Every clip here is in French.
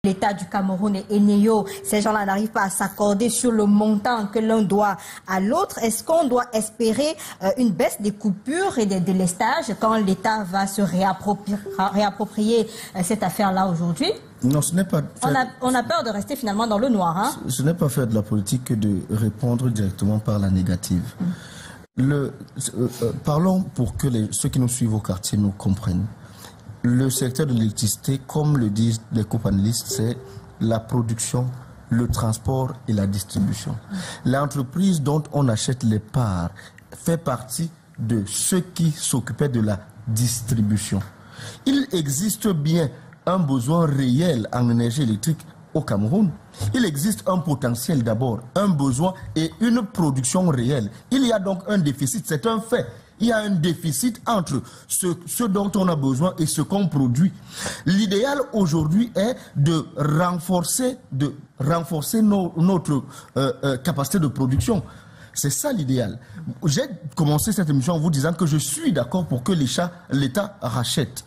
L'État du Cameroun et Eneyo, ces gens-là n'arrivent pas à s'accorder sur le montant que l'un doit à l'autre. Est-ce qu'on doit espérer une baisse des coupures et des délestages quand l'État va se réapproprier cette affaire-là aujourd'hui? Non, ce n'est pas... On a peur de rester finalement dans le noir. Hein? Ce n'est pas faire de la politique que de répondre directement par la négative. Parlons pour que ceux qui nous suivent au quartier nous comprennent. Le secteur de l'électricité, comme le disent les co-panélistes, c'est la production, le transport et la distribution. L'entreprise dont on achète les parts fait partie de ceux qui s'occupaient de la distribution. Il existe bien un besoin réel en énergie électrique au Cameroun. Il existe un potentiel d'abord, un besoin et une production réelle. Il y a donc un déficit, c'est un fait. Il y a un déficit entre ce dont on a besoin et ce qu'on produit. L'idéal aujourd'hui est de renforcer notre capacité de production. C'est ça l'idéal. J'ai commencé cette émission en vous disant que je suis d'accord pour que l'État rachète.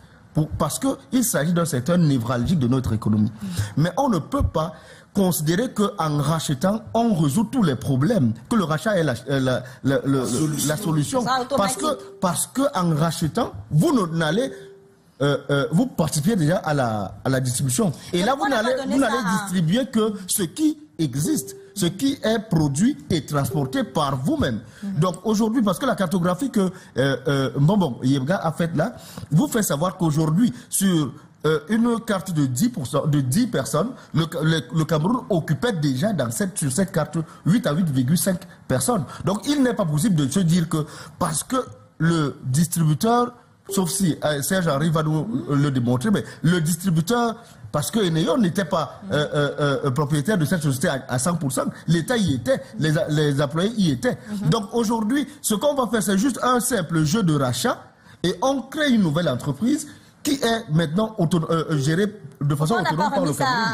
Parce qu'il s'agit d'un secteur névralgique de notre économie. Mais on ne peut pas considérer qu'en rachetant, on résout tous les problèmes, que le rachat est la solution. Parce que en rachetant, vous n'allez... vous participez déjà à la distribution. Et là, vous n'allez distribuer que ce qui existe, ce qui est produit et transporté par vous-même. Donc aujourd'hui, parce que la cartographie que Yebga a faite là, vous fait savoir qu'aujourd'hui, sur une carte de 10 personnes, le Cameroun occupait déjà sur cette carte 8 à 8,5 personnes. Donc il n'est pas possible de se dire que parce que le distributeur, sauf si Serge arrive à nous le démontrer, mais le distributeur, parce que Eneyo n'était pas propriétaire de cette société à 100%, l'État y était, les employés y étaient. Donc aujourd'hui, ce qu'on va faire, c'est juste un simple jeu de rachat et on crée une nouvelle entreprise qui est maintenant gérée de façon autonome par le Cameroun.